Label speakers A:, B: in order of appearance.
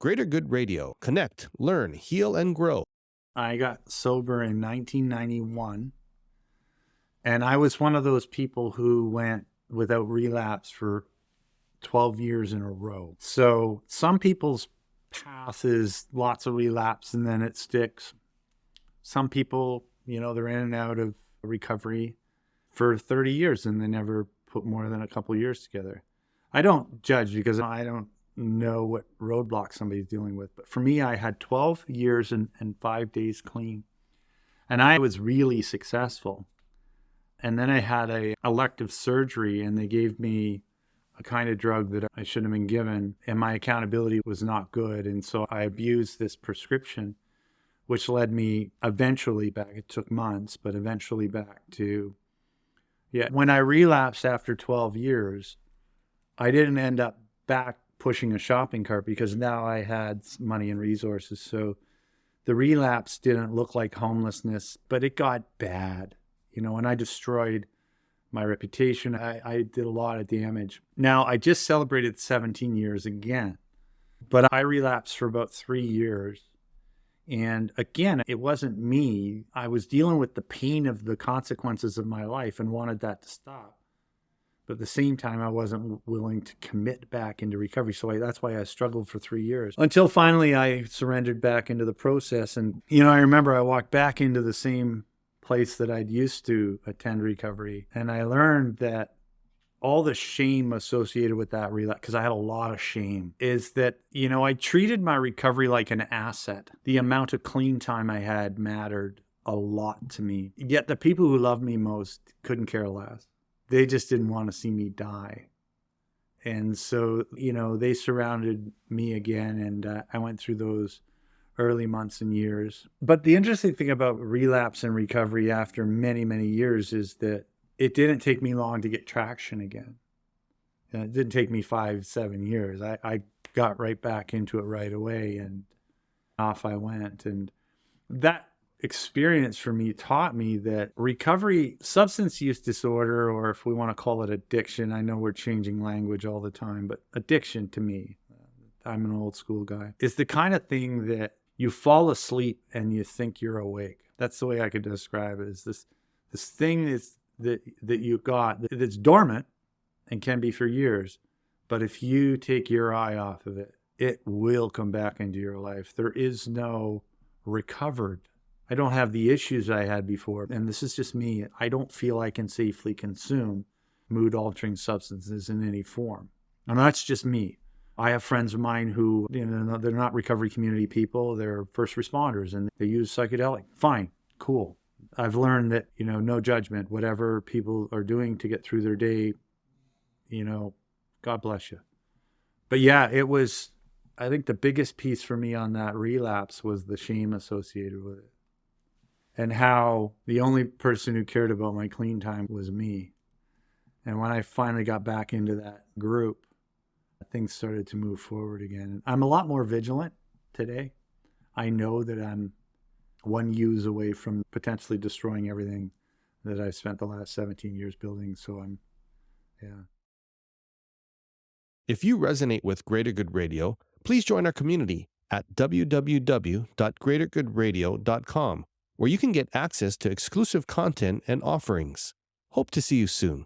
A: Greater Good Radio. Connect, learn, heal, and grow.
B: I got sober in 1991, and I was one of those people who went without relapse for 12 years in a row. So some people's path is lots of relapse and then it sticks. Some people, they're in and out of recovery for 30 years and they never put more than a couple years together. I don't judge because I don't know what roadblock somebody's dealing with. But for me, I had 12 years and 5 days clean. And I was really successful. And then I had a elective surgery and they gave me a kind of drug that I shouldn't have been given. And my accountability was not good. And so I abused this prescription, which led me eventually back. It took months, but eventually back to, when I relapsed after 12 years, I didn't end up back pushing a shopping cart because now I had money and resources. So the relapse didn't look like homelessness, but it got bad, and I destroyed my reputation. I did a lot of damage. Now, I just celebrated 17 years again, but I relapsed for about 3 years. And again, it wasn't me. I was dealing with the pain of the consequences of my life and wanted that to stop. But at the same time, I wasn't willing to commit back into recovery. So that's why I struggled for 3 years until finally I surrendered back into the process. And, I remember I walked back into the same place that I'd used to attend recovery. And I learned that all the shame associated with that relapse, because I had a lot of shame, is that, I treated my recovery like an asset. The amount of clean time I had mattered a lot to me. Yet the people who loved me most couldn't care less. They just didn't want to see me die. And so, they surrounded me again, and I went through those early months and years. But the interesting thing about relapse and recovery after many, many years is that it didn't take me long to get traction again. And it didn't take me 5-7 years. I got right back into it right away, and off I went. And that experience for me taught me that recovery, substance use disorder, or if we want to call it addiction, I know we're changing language all the time, but addiction to me, I'm an old school guy, is the kind of thing that you fall asleep and you think you're awake. That's the way I could describe it, is this thing that you got that's dormant and can be for years, but if you take your eye off of it, it will come back into your life. There is no recovered. I don't have the issues I had before. And this is just me. I don't feel I can safely consume mood-altering substances in any form. And that's just me. I have friends of mine who, they're not recovery community people. They're first responders and they use psychedelic. Fine, cool. I've learned that, no judgment, whatever people are doing to get through their day, God bless you. But yeah, it was, I think the biggest piece for me on that relapse was the shame associated with it. And how the only person who cared about my clean time was me. And when I finally got back into that group, things started to move forward again. I'm a lot more vigilant today. I know that I'm one use away from potentially destroying everything that I spent the last 17 years building. So
A: If you resonate with Greater Good Radio, please join our community at www.greatergoodradio.com, where you can get access to exclusive content and offerings. Hope to see you soon.